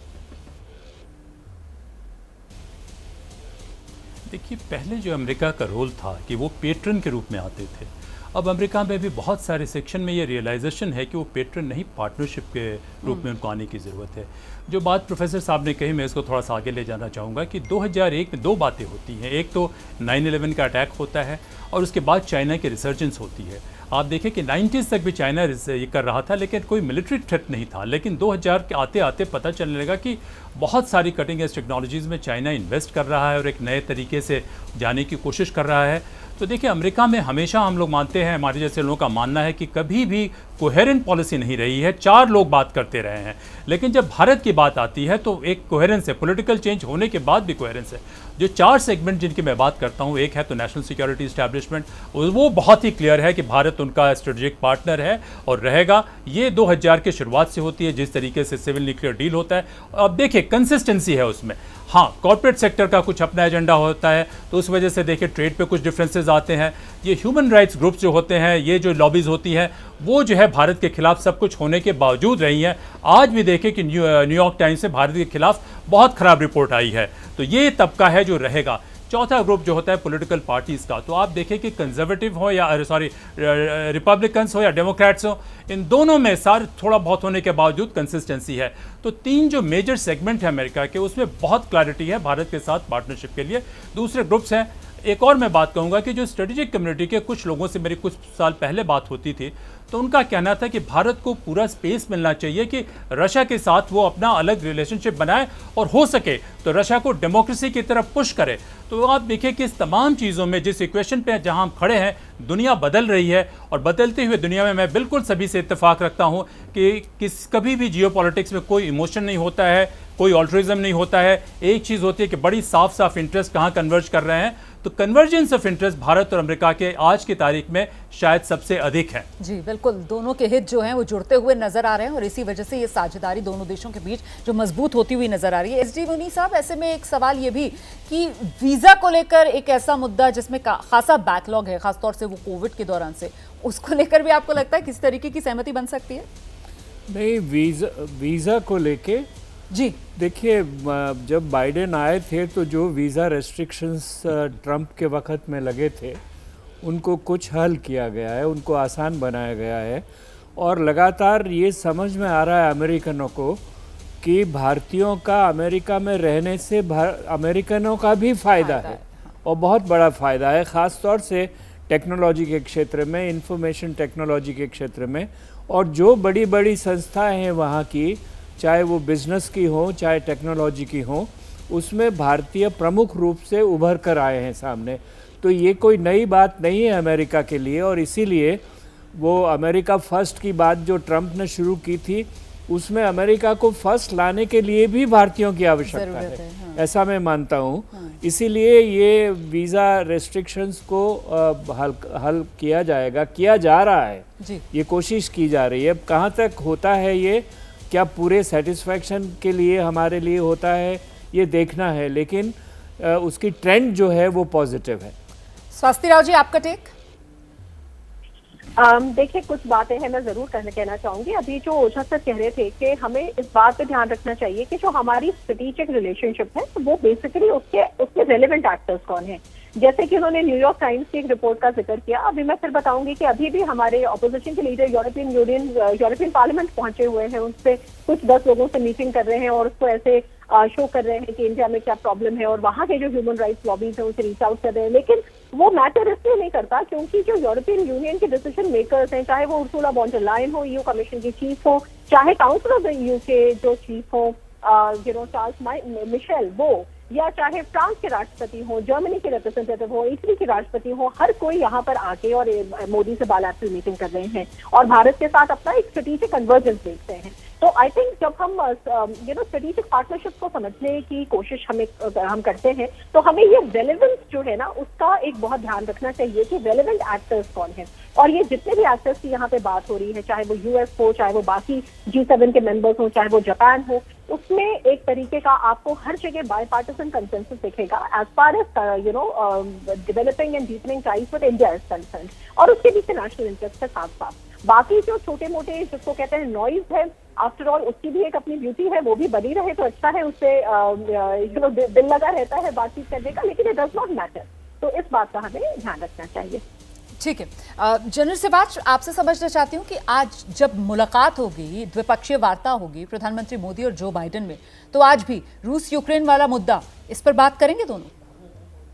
देखिए, पहले जो अमेरिका का रोल था कि वो पेट्रन के रूप में आते थे, अब अमेरिका में भी बहुत सारे सेक्शन में ये रियलाइजेशन है कि वो पेट्रन नहीं, पार्टनरशिप के रूप में उनको आने की ज़रूरत है। जो बात प्रोफेसर साहब ने कही, मैं इसको थोड़ा सा आगे ले जाना चाहूँगा कि 2001 में दो बातें होती हैं। एक तो 9/11 का अटैक होता है और उसके बाद चाइना की रिसर्जेंस होती है। आप देखें कि 90s तक भी चाइना ये कर रहा था, लेकिन कोई मिलिट्री थ्रेट नहीं था। लेकिन 2000 के आते आते पता चलने लगा कि बहुत सारी कटिंग एज टेक्नोलॉजीज़ में चाइना इन्वेस्ट कर रहा है और एक नए तरीके से जाने की कोशिश कर रहा है। तो देखिए, अमेरिका में हमेशा हम लोग मानते हैं, हमारे जैसे लोगों का मानना है कि कभी भी कोहेरेंट पॉलिसी नहीं रही है, चार लोग बात करते रहे हैं। लेकिन जब भारत की बात आती है तो एक कोहेरेंस है, पॉलिटिकल चेंज होने के बाद भी कोहेरेंस है। जो चार सेगमेंट जिनकी मैं बात करता हूँ, एक है तो नेशनल सिक्योरिटी इस्टेब्लिशमेंट, वो बहुत ही क्लियर है कि भारत उनका स्ट्रेटेजिक पार्टनर है और रहेगा। ये 2000 की शुरुआत से होती है, जिस तरीके से सिविल न्यूक्लियर डील होता है। अब देखिए, कंसिस्टेंसी है उसमें। हाँ, कॉर्पोरेट सेक्टर का कुछ अपना एजेंडा होता है, तो उस वजह से देखिए ट्रेड पे कुछ डिफरेंसेस आते हैं। ये ह्यूमन राइट्स ग्रुप्स जो होते हैं, ये जो लॉबीज़ होती हैं, वो जो है भारत के खिलाफ सब कुछ होने के बावजूद रही हैं। आज भी देखें कि न्यूयॉर्क टाइम्स से भारत के खिलाफ बहुत ख़राब रिपोर्ट आई है। तो ये तबका है जो रहेगा। चौथा ग्रुप जो होता है पॉलिटिकल पार्टीज़ का, तो आप देखें कि कंजर्वेटिव हो या रिपब्लिकन्स हो या डेमोक्रेट्स हो, इन दोनों में सारे थोड़ा बहुत होने के बावजूद कंसिस्टेंसी है। तो तीन जो मेजर सेगमेंट है अमेरिका के, उसमें बहुत क्लैरिटी है भारत के साथ पार्टनरशिप के लिए। दूसरे ग्रुप्स हैं। एक और मैं बात कहूँगा कि जो स्ट्रेटेजिक कम्युनिटी के कुछ लोगों से मेरी कुछ साल पहले बात होती थी, तो उनका कहना था कि भारत को पूरा स्पेस मिलना चाहिए कि रशिया के साथ वो अपना अलग रिलेशनशिप बनाए और हो सके तो रशिया को डेमोक्रेसी की तरफ पुश करे। तो आप देखिए कि इस तमाम चीज़ों में, जिस इक्वेशन पे जहां हम खड़े हैं, दुनिया बदल रही है और बदलते हुए दुनिया में मैं बिल्कुल सभी से इत्तेफाक रखता हूं कि कभी भी जियोपॉलिटिक्स में कोई इमोशन नहीं होता है, कोई ऑल्ट्रिज्म नहीं होता है। एक चीज़ होती है कि बड़ी साफ साफ इंटरेस्ट कहाँ कन्वर्ज कर रहे हैं। तो कन्वर्जेंस ऑफ इंटरेस्ट भारत और अमेरिका के आज की तारीख में शायद सबसे अधिक है। जी बिल्कुल, दोनों के हित जो हैं वो जुड़ते हुए नजर आ रहे हैं और इसी वजह से ये साझेदारी दोनों देशों के बीच जो मजबूत होती हुई नजर आ रही है। एसडी मुनी साहब, ऐसे में एक सवाल ये भी कि वीजा को लेकर एक ऐसा मुद्दा जिसमें खासा बैकलॉग है, खासतौर से वो कोविड के दौरान से, उसको लेकर भी आपको लगता है किस तरीके की सहमति बन सकती है? नहीं, वीज़ा को लेके जी देखिए, जब बाइडेन आए थे तो जो वीज़ा रेस्ट्रिक्शंस ट्रंप के वक्त में लगे थे, उनको कुछ हल किया गया है, उनको आसान बनाया गया है। और लगातार ये समझ में आ रहा है अमेरिकनों को कि भारतीयों का अमेरिका में रहने से अमेरिकनों का भी फ़ायदा है और बहुत बड़ा फ़ायदा है, ख़ास तौर से टेक्नोलॉजी के क्षेत्र में, इंफॉर्मेशन टेक्नोलॉजी के क्षेत्र में। और जो बड़ी बड़ी संस्थाएं हैं वहाँ की, चाहे वो बिज़नेस की हो चाहे टेक्नोलॉजी की हो, उसमें भारतीय प्रमुख रूप से उभर कर आए हैं सामने। तो ये कोई नई बात नहीं है अमेरिका के लिए, और इसीलिए वो अमेरिका फ़र्स्ट की बात जो ट्रंप ने शुरू की थी, उसमें अमेरिका को फर्स्ट लाने के लिए भी भारतीयों की आवश्यकता है। हाँ। ऐसा मैं मानता हूँ। हाँ। इसीलिए ये वीज़ा रेस्ट्रिक्शंस को हल किया जाएगा, किया जा रहा है जी। ये कोशिश की जा रही है। अब कहाँ तक होता है ये, क्या पूरे सेटिस्फैक्शन के लिए हमारे लिए होता है, ये देखना है, लेकिन उसकी ट्रेंड जो है वो पॉजिटिव है। स्वास्थ्य राव जी, आपका टेक? देखिए, कुछ बातें हैं मैं जरूर कहना चाहूंगी। अभी जो ओझा सर कह रहे थे कि हमें इस बात पे ध्यान रखना चाहिए कि जो हमारी स्ट्रेटेजिक रिलेशनशिप है, तो वो बेसिकली उसके रेलेवेंट एक्टर्स कौन है। जैसे कि उन्होंने न्यूयॉर्क टाइम्स की एक रिपोर्ट का जिक्र किया। अभी मैं फिर बताऊंगी कि अभी भी हमारे ऑपोजिशन के लीडर यूरोपियन पार्लियामेंट पहुंचे हुए हैं, उनसे कुछ 10 लोगों से मीटिंग कर रहे हैं और उसको ऐसे शो कर रहे हैं कि इंडिया में क्या प्रॉब्लम है, और वहाँ के जो ह्यूमन राइट्स लॉबीज हैं उनसे रीच आउट कर रहे हैं। लेकिन वो मैटर इसलिए नहीं करता क्योंकि जो यूरोपियन यूनियन के डिसीजन मेकर्स हैं, चाहे वो उर्सुला वॉन डर लायन हो, ईयू कमीशन की चीफ हो, चाहे काउंसिल ऑफ द ईयू के जो चीफ हो चार्ल्स मिशेल वो, या चाहे फ्रांस के राष्ट्रपति हो, जर्मनी के रिप्रेजेंटेटिव हो, इटली के राष्ट्रपति हो, हर कोई यहाँ पर आके और मोदी से बायलैटरल मीटिंग कर रहे हैं और भारत के साथ अपना एक स्ट्रेटेजिक कन्वर्जेंस देखते हैं। तो आई थिंक जब हम स्ट्रेटेजिक पार्टनरशिप को समझने की कोशिश हम करते हैं, तो हमें ये रेलेवेंस जो है ना, उसका एक बहुत ध्यान रखना चाहिए कि रेलेवेंट एक्टर्स कौन है। और ये जितने भी एक्टर्स की यहाँ पे बात हो रही है, चाहे वो यूएस हो, चाहे वो बाकी G7 के मेंबर्स हो, चाहे वो जापान हो, उसमें एक तरीके का आपको हर जगह बायपार्टिसन कंसेंसस दिखेगा as far as developing and deepening ties with India is concerned. और उसके पीछे नेशनल इंटरेस्ट है साथ साथ। बाकी जो छोटे मोटे जिसको कहते हैं नॉइज है, आफ्टर ऑल उसकी भी एक अपनी ब्यूटी है, वो भी बनी रहे तो अच्छा है, उससे दिल लगा रहता है बातचीत करने का, लेकिन इट डज नॉट मैटर। तो इस बात का हमें ध्यान रखना चाहिए। ठीक है, जनरल सिवाच, आपसे समझना चाहती हूँ कि आज जब मुलाकात होगी, द्विपक्षीय वार्ता होगी प्रधानमंत्री मोदी और जो बाइडेन में, तो आज भी रूस यूक्रेन वाला मुद्दा, इस पर बात करेंगे दोनों?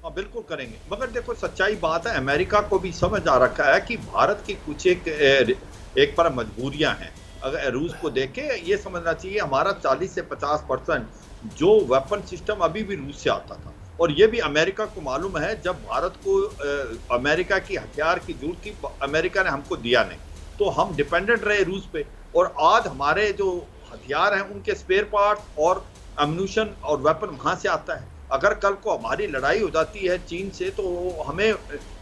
हाँ, बिल्कुल करेंगे। मगर देखो, सच्चाई बात है, अमेरिका को भी समझ आ रखा है कि भारत की कुछ एक पर मजबूरियां हैं। अगर रूस को देखे, ये समझना चाहिए हमारा 40 से 50% जो वेपन सिस्टम अभी भी रूस से आता था, और ये भी अमेरिका को मालूम है। जब भारत को अमेरिका की हथियार की जरूरत थी, अमेरिका ने हमको दिया नहीं, तो हम डिपेंडेंट रहे रूस पे। और आज हमारे जो हथियार हैं उनके स्पेयर पार्ट और एम्यूनिशन और वेपन वहां से आता है। अगर कल को हमारी लड़ाई हो जाती है चीन से, तो हमें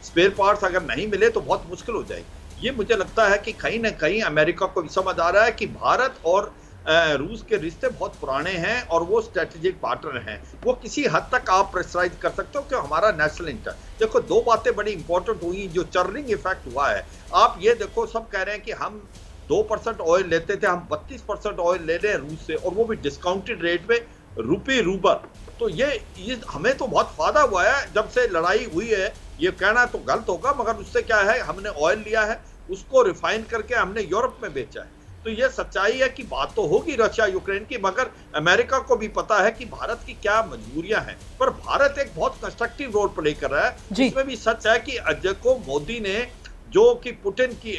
स्पेयर पार्ट्स अगर नहीं मिले तो बहुत मुश्किल हो जाएगी। ये मुझे लगता है कि कहीं ना कहीं अमेरिका को भी समझ आ रहा है कि भारत और रूस के रिश्ते बहुत पुराने हैं और वो स्ट्रेटेजिक पार्टनर हैं। वो किसी हद तक आप प्रेशराइज कर सकते हो कि हमारा नेशनल इंटरेस्ट। देखो, दो बातें बड़ी इंपॉर्टेंट हुई जो चर्निंग इफेक्ट हुआ है। आप ये देखो, सब कह रहे हैं कि हम 2% ऑयल लेते थे, हम 32% ऑयल ले रहे हैं रूस से, और वो भी डिस्काउंटेड रेट पे, रुपये रूबल। तो ये हमें तो बहुत फायदा हुआ है जब से लड़ाई हुई है। ये कहना तो गलत होगा, मगर उससे क्या है, हमने ऑयल लिया है, उसको रिफाइन करके हमने यूरोप में बेचा है। तो ये सच्चाई है कि बात तो होगी रशिया यूक्रेन की, मगर अमेरिका को भी पता है कि भारत की क्या मजबूरियां हैं। पर भारत एक बहुत कंस्ट्रक्टिव रोल प्ले कर रहा है। इसमें भी सच है कि अजय को मोदी ने जो कि पुतिन की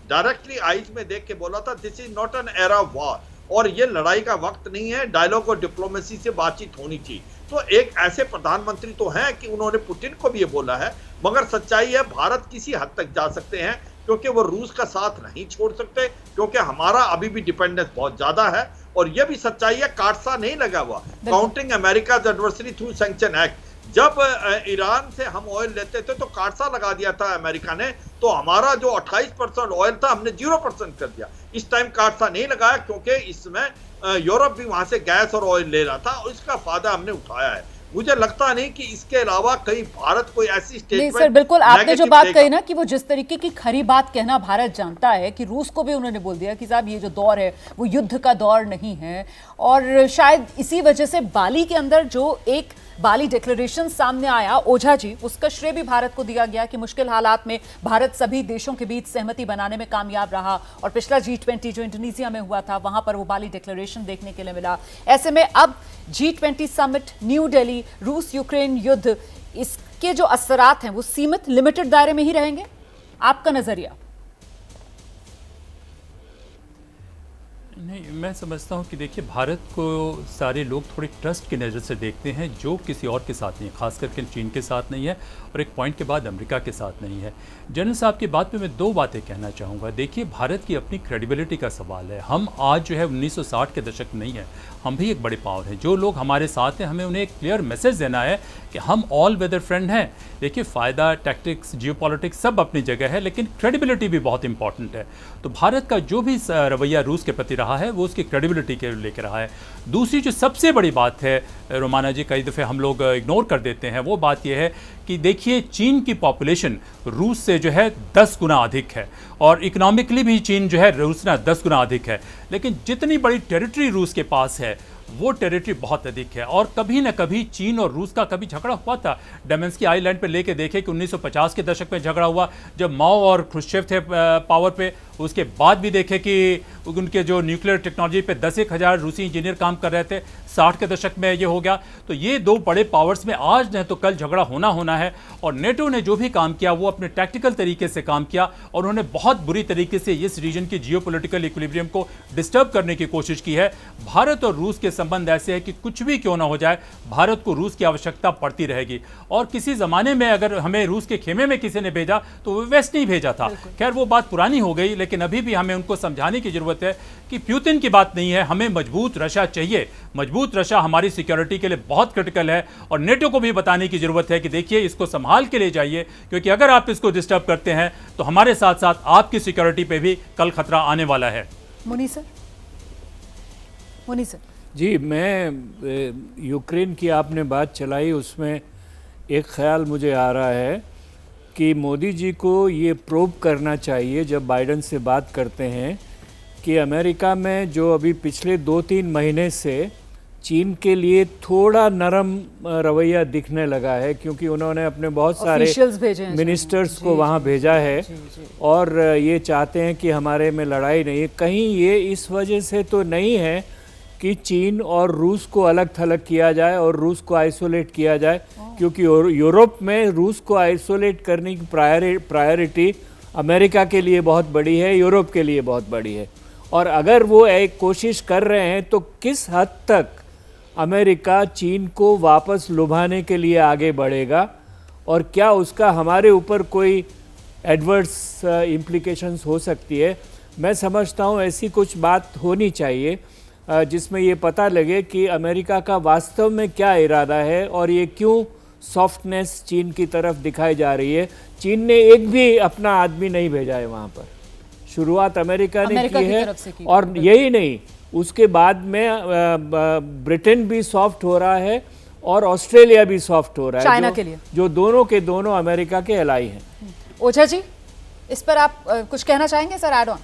डायरेक्टली आईज में देख के बोला था, this is not an era of war, और ये लड़ाई का वक्त नहीं है, डायलॉग और डिप्लोमेसी से बातचीत होनी चाहिए। तो एक ऐसे प्रधानमंत्री तो हैं कि उन्होंने पुतिन को भी ये बोला है। मगर सच्चाई है, भारत किसी हद तक जा सकते हैं, क्योंकि वो रूस का साथ नहीं छोड़ सकते, क्योंकि हमारा अभी भी डिपेंडेंस बहुत ज्यादा है। और ये भी सच्चाई है, काटसा नहीं लगा हुआ। Countering America's adversary through sanction act, जब ईरान से हम ऑयल लेते थे तो काटसा लगा दिया था अमेरिका ने, तो हमारा जो 28% ऑयल था हमने 0% कर दिया। इस टाइम काटसा नहीं लगाया, क्योंकि इसमें यूरोप भी वहां से गैस और ऑयल ले रहा था, और इसका फायदा हमने उठाया है। मुझे लगता नहीं कि इसके अलावा कहीं भारत कोई ऐसी स्टेटमेंट। नहीं सर, बिल्कुल आपने जो बात कही ना कि वो जिस तरीके की खरी बात कहना भारत जानता है, कि रूस को भी उन्होंने बोल दिया कि साहब ये जो दौर है वो युद्ध का दौर नहीं है। और शायद इसी वजह से बाली के अंदर जो एक बाली डिक्लेरेशन सामने आया, ओझा जी, उसका श्रेय भी भारत को दिया गया कि मुश्किल हालात में भारत सभी देशों के बीच सहमति बनाने में कामयाब रहा। और पिछला G20 जो इंडोनेशिया में हुआ था, वहां पर वो बाली डिक्लेरेशन देखने के लिए मिला। ऐसे में अब G20 समिट, न्यू दिल्ली, रूस यूक्रेन युद्ध, इसके जो असरात हैं वो सीमित, लिमिटेड दायरे में ही रहेंगे, आपका नजरिया? नहीं, मैं समझता हूँ कि देखिए, भारत को सारे लोग थोड़ी ट्रस्ट की नज़र से देखते हैं, जो किसी और के साथ नहीं है, खास करके चीन के साथ नहीं है, और एक पॉइंट के बाद अमेरिका के साथ नहीं है। जनरल साहब की बात पे मैं दो बातें कहना चाहूँगा। देखिए, भारत की अपनी क्रेडिबिलिटी का सवाल है। हम आज जो है 1960 के दशक नहीं है, हम भी एक बड़े पावर हैं। जो लोग हमारे साथ हैं, हमें उन्हें एक क्लियर मैसेज देना है कि हम ऑल वेदर फ्रेंड हैं। देखिए, फ़ायदा, टैक्टिक्स, जियोपॉलिटिक्स सब अपनी जगह है, लेकिन क्रेडिबिलिटी भी बहुत इंपॉर्टेंट है। तो भारत का जो भी रवैया रूस के प्रति रहा है, वो उसकी क्रेडिबिलिटी के लेकर रहा है। दूसरी जो सबसे बड़ी बात है, रोमाना जी, कई दफ़े हम लोग इग्नोर कर देते हैं, वो बात यह है कि देखिए, चीन की पॉपुलेशन रूस से जो है 10 गुना अधिक है, और इकोनॉमिकली भी चीन जो है रूस से 10 गुना अधिक है। लेकिन जितनी बड़ी टेरिटरी रूस के पास है, वो टेरिटरी बहुत अधिक है। और कभी न कभी चीन और रूस का कभी झगड़ा हुआ था। डेमेंस्की आइलैंड पे लेके देखे कि 1950 के दशक में झगड़ा हुआ, जब माओ और ख्रुश्चेव थे पावर पे। उसके बाद भी देखे कि उनके जो न्यूक्लियर टेक्नोलॉजी पे 10,000 रूसी इंजीनियर काम कर रहे थे। 60 के दशक में ये हो गया। तो ये दो बड़े पावर्स में आज नहीं तो कल झगड़ा होना है। और नेटो ने जो भी काम किया, वो अपने टैक्टिकल तरीके से काम किया, और उन्होंने बहुत बुरी तरीके से इस रीजन की जियोपॉलिटिकल इक्विलिब्रियम को डिस्टर्ब करने की कोशिश की है। भारत और रूस के संबंध ऐसे हैं कि कुछ भी क्यों ना हो जाए, भारत को रूस की आवश्यकता पड़ती रहेगी। और किसी ज़माने में अगर हमें रूस के खेमे में किसी ने भेजा तो वो वेस्ट नहीं भेजा था। खैर वो बात पुरानी हो गई, लेकिन अभी भी हमें उनको समझाने की ज़रूरत है कि पुतिन की बात नहीं है, हमें मजबूत रशिया चाहिए। मजबूत रशिया हमारी सिक्योरिटी के लिए बहुत क्रिटिकल है और नेटो को भी बताने की ज़रूरत है कि देखिए इसको संभाल के ले जाइए, क्योंकि अगर आप इसको डिस्टर्ब करते हैं तो हमारे साथ साथ आपकी सिक्योरिटी पे भी कल खतरा आने वाला है। मुनी सर, जी, मैं यूक्रेन की आपने बात चलाई, उसमें एक ख्याल मुझे आ रहा है कि मोदी जी को ये प्रोब करना चाहिए जब बाइडेन से बात करते हैं कि अमेरिका में जो अभी पिछले 2-3 महीने से चीन के लिए थोड़ा नरम रवैया दिखने लगा है, क्योंकि उन्होंने अपने बहुत सारे मिनिस्टर्स को वहाँ भेजा है और ये चाहते हैं कि हमारे में लड़ाई नहीं है। कहीं ये इस वजह से तो नहीं है कि चीन और रूस को अलग थलग किया जाए और रूस को आइसोलेट किया जाए, क्योंकि यूरोप में रूस को आइसोलेट करने की प्रायोरिटी अमेरिका के लिए बहुत बड़ी है, यूरोप के लिए बहुत बड़ी है। और अगर वो एक कोशिश कर रहे हैं तो किस हद तक अमेरिका चीन को वापस लुभाने के लिए आगे बढ़ेगा और क्या उसका हमारे ऊपर कोई एडवर्स इम्प्लीकेशंस हो सकती है। मैं समझता हूँ ऐसी कुछ बात होनी चाहिए जिसमें ये पता लगे कि अमेरिका का वास्तव में क्या इरादा है और ये क्यों सॉफ्टनेस चीन की तरफ दिखाई जा रही है। चीन ने एक भी अपना आदमी नहीं भेजा है वहाँ पर, शुरुआत अमेरिका ने की है और यही नहीं, उसके बाद में ब्रिटेन भी सॉफ्ट हो रहा है और ऑस्ट्रेलिया भी सॉफ्ट हो रहा है, चाइना के लिए, जो दोनों के दोनों अमेरिका के एलाई हैं। ओझा जी, इस पर आप कुछ कहना चाहेंगे सर, ऐड ऑन?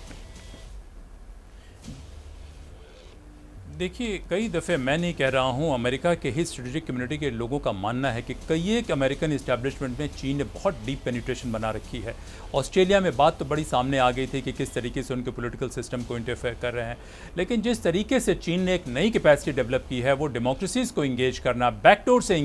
देखिए, कई दफ़े मैं नहीं कह रहा हूँ, अमेरिका के ही स्ट्रेटेजिक कम्युनिटी के लोगों का मानना है कि कई एक अमेरिकन इस्टेब्लिशमेंट में चीन ने बहुत डीप पेनिट्रेशन बना रखी है। ऑस्ट्रेलिया में बात तो बड़ी सामने आ गई थी कि किस तरीके से उनके पॉलिटिकल सिस्टम को इंटरफेयर कर रहे हैं, लेकिन जिस तरीके से चीन ने एक नई कैपेसिटी डेवलप की है वो डेमोक्रेसीज़ को इंगेज करना, बैकडोर से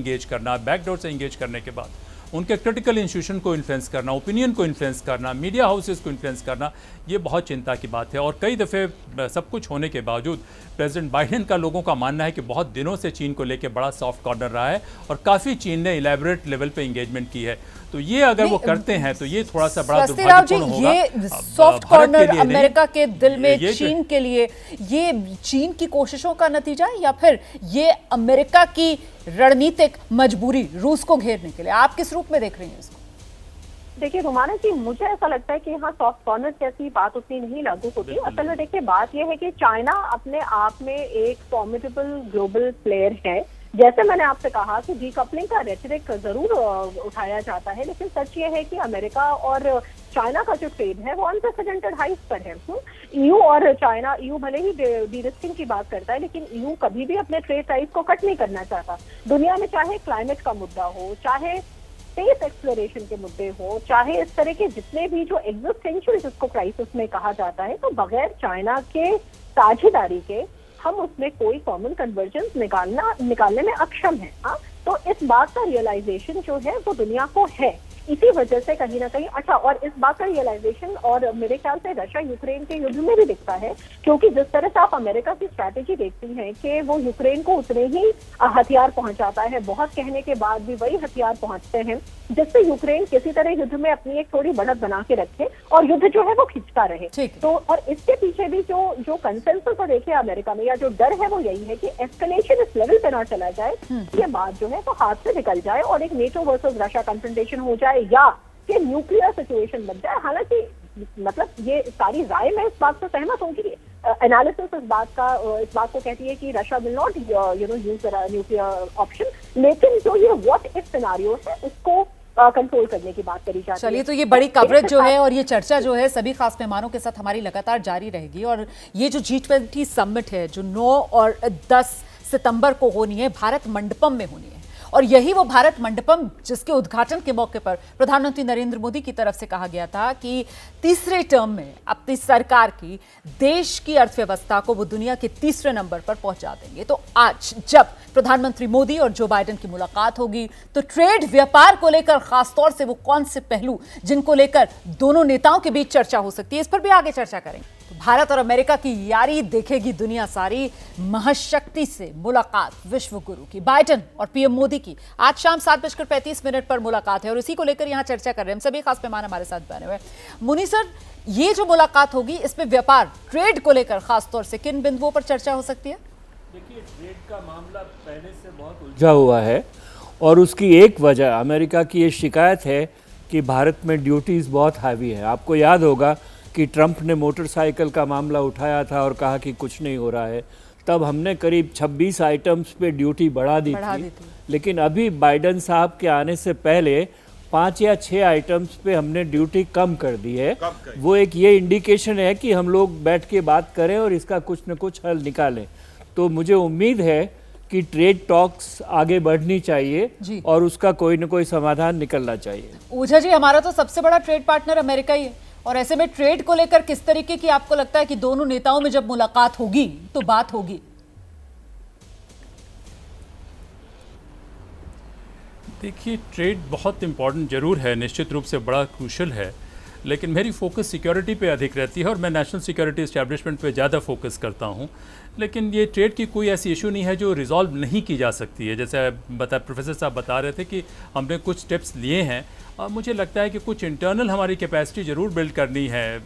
इंगेज करने के बाद उनके क्रिटिकल इंस्टीट्यूशन को इन्फ्लुएंस करना, ओपिनियन को इन्फ्लुएंस करना, मीडिया हाउसेस को इन्फ्लुएंस करना, ये बहुत चिंता की बात है। और कई दफ़े सब कुछ होने के बावजूद प्रेसिडेंट बाइडेन का लोगों का मानना है कि बहुत दिनों से चीन को लेकर बड़ा सॉफ्ट कॉर्नर रहा है और काफ़ी चीन ने इलैबोरेट लेवल पे इंगेजमेंट की है। तो ये अगर वो करते हैं तो ये थोड़ा सा बड़ा दुर्भाग्यपूर्ण होगा। ये सॉफ्ट कॉर्नर अमेरिका के दिल में चीन के लिए, ये चीन की कोशिशों का नतीजा है या फिर ये अमेरिका की रणनीतिक मजबूरी रूस को घेरने के लिए? आप किस रूप में देख रही हैं इसको? देखिए रुमाना जी, मुझे ऐसा लगता है कि यहाँ सॉफ्ट कॉर्नर जैसी बात उतनी नहीं लागू होती। असल में देखिए बात यह है कि चाइना अपने आप में एक फॉर्मिडेबल ग्लोबल प्लेयर है। जैसे मैंने आपसे कहा कि डीकपलिंग का रेटरिक जरूर उठाया जाता है, लेकिन सच ये है कि अमेरिका और चाइना का जो ट्रेड है वो अनप्रेसिडेंटेड हाइट्स पर है। ईयू और चाइना, ईयू भले ही डी-रिस्किंग की बात करता है, लेकिन ईयू कभी भी अपने ट्रेड टाइप को कट नहीं करना चाहता। दुनिया में चाहे क्लाइमेट का मुद्दा हो, चाहे स्पेस एक्सप्लोरेशन के मुद्दे हो, चाहे इस तरह के जितने भी जो एग्जिस्टेंशियल जिसको क्राइसिस में कहा जाता है, तो बगैर चाइना के साझेदारी के हम उसमें कोई कॉमन कन्वर्जेंस निकालने में अक्षम है। तो इस बात का रियलाइजेशन जो है वो दुनिया को है। इसी वजह से कहीं ना कहीं और इस बात का रियलाइजेशन और मेरे ख्याल से रशिया यूक्रेन के युद्ध में भी दिखता है, क्योंकि जिस तरह से आप अमेरिका की स्ट्रैटेजी देखती हैं कि वो यूक्रेन को उतने ही हथियार पहुंचाता है, बहुत कहने के बाद भी वही हथियार पहुंचते हैं जिससे यूक्रेन किसी तरह युद्ध में अपनी एक थोड़ी बढ़त बना के रखे और युद्ध जो है वो खिंचता रहे। तो और इसके पीछे भी जो कंसेंसस को देखे अमेरिका में या जो डर है वो यही है कि एस्केलेशन इस लेवल पे ना चला जाए, ये बात जो है वो हाथ से निकल जाए और एक नेटो वर्सेस रशिया कन्फ्रंटेशन हो जाए या कि न्यूक्लियर सिचुएशन बन जाए। हालांकि मतलब ये सारी राय मैं इस बात से सहमत हूँ कि एनालिसिस इस बात को कहती है कि Russia will not use nuclear option, लेकिन जो ये व्हाट इफ सिनेरियो है उसको कंट्रोल करने की बात करी जाती है। चलिए, तो ये बड़ी कवरेज जो है और ये चर्चा जो है सभी खास मेहमानों के साथ हमारी लगातार जारी रहेगी। और ये जो G20 समिट है जो 9 और 10 सितंबर को होनी है, भारत मंडपम में होनी है, और यही वो भारत मंडपम जिसके उद्घाटन के मौके पर प्रधानमंत्री नरेंद्र मोदी की तरफ से कहा गया था कि तीसरे टर्म में अपनी सरकार की देश की अर्थव्यवस्था को वो दुनिया के तीसरे नंबर पर पहुंचा देंगे। तो आज जब प्रधानमंत्री मोदी और जो बाइडेन की मुलाकात होगी तो ट्रेड, व्यापार को लेकर खासतौर से वो कौन से पहलू जिनको लेकर दोनों नेताओं के बीच चर्चा हो सकती है, इस पर भी आगे चर्चा करेंगे। तो भारत और अमेरिका की यारी देखेगी दुनिया सारी। महाशक्ति से मुलाकात विश्व गुरु की। बाइडेन और पीएम मोदी की आज शाम 7:35 पर मुलाकात है और इसी को लेकर यहां चर्चा कर रहे हैं हम सभी खास मेहमान हमारे साथ बने हुए। मुनी सर, ये जो मुलाकात होगी इसमें व्यापार ट्रेड को लेकर खासतौर से किन बिंदुओं पर चर्चा हो सकती है? देखिए, ट्रेड का मामला पहले से बहुत उलझा हुआ है और उसकी एक वजह अमेरिका की ये शिकायत है कि भारत में ड्यूटीज़ बहुत हावी है। आपको याद होगा कि ट्रंप ने मोटरसाइकिल का मामला उठाया था और कहा कि कुछ नहीं हो रहा है। तब हमने करीब 26 आइटम्स पे ड्यूटी बढ़ा दी थी। लेकिन अभी बाइडेन साहब के आने से पहले 5 या 6 आइटम्स पे हमने ड्यूटी कम कर दी है। वो एक ये इंडिकेशन है कि हम लोग बैठ के बात करें और इसका कुछ न कुछ हल निकालें। तो मुझे उम्मीद है कि ट्रेड टॉक्स आगे बढ़नी चाहिए और उसका कोई न कोई समाधान निकलना चाहिए। ओझा जी, हमारा तो सबसे बड़ा ट्रेड पार्टनर अमेरिका ही है और ऐसे में ट्रेड को लेकर किस तरीके की आपको लगता है कि दोनों नेताओं में जब मुलाकात होगी तो बात होगी? देखिए, ट्रेड बहुत इम्पॉर्टेंट जरूर है, निश्चित रूप से बड़ा क्रूशल है, लेकिन मेरी फोकस सिक्योरिटी पे अधिक रहती है और मैं नेशनल सिक्योरिटी एस्टैब्लिशमेंट पे ज़्यादा फोकस करता हूँ। लेकिन ये ट्रेड की कोई ऐसी इशू नहीं है जो रिजॉल्व नहीं की जा सकती है। जैसे प्रोफेसर साहब बता रहे थे कि हमने कुछ स्टेप्स लिए हैं और मुझे लगता है कि कुछ इंटरनल हमारी कैपेसिटी ज़रूर बिल्ड करनी है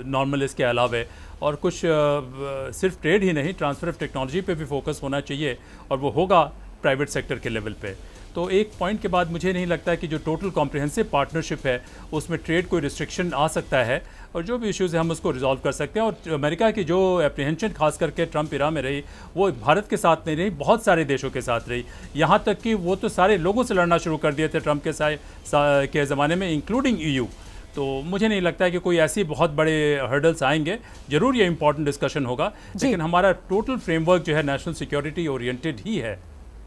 नॉर्मल इसके अलावे, और कुछ सिर्फ ट्रेड ही नहीं, ट्रांसफ़र ऑफ टेक्नोलॉजी पे भी फोकस होना चाहिए और वो होगा प्राइवेट सेक्टर के लेवल पे। तो एक पॉइंट के बाद मुझे नहीं लगता है कि जो टोटल कॉम्प्रिहेंसिव पार्टनरशिप है उसमें ट्रेड कोई रिस्ट्रिक्शन आ सकता है और जो भी इश्यूज़ हैं हम उसको रिजॉल्व कर सकते हैं। और अमेरिका की जो एप्रीहेंशन खास करके ट्रंप इरा में रही, वो भारत के साथ नहीं रही, बहुत सारे देशों के साथ रही। यहाँ तक कि वो तो सारे लोगों से लड़ना शुरू कर दिए थे ट्रंप के ज़माने में, इंक्लूडिंग EU। तो मुझे नहीं लगता है कि कोई ऐसी बहुत बड़े हर्डल्स आएंगे। जरूर ये इंपॉर्टेंट डिस्कशन होगा, लेकिन हमारा टोटल फ्रेमवर्क जो है नेशनल सिक्योरिटी ओरिएंटेड ही है।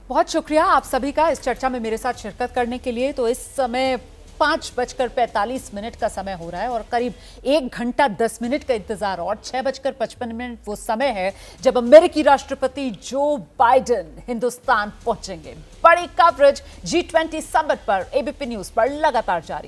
बहुत शुक्रिया आप सभी का इस चर्चा में मेरे साथ शिरकत करने के लिए। तो इस समय 5:45 का समय हो रहा है और करीब 1 घंटा 10 मिनट का इंतजार और 6:55 वो समय है जब अमेरिकी राष्ट्रपति जो बाइडेन हिंदुस्तान पहुंचेंगे। बड़ी कवरेज G20 समिट पर ABP न्यूज पर लगातार जारी।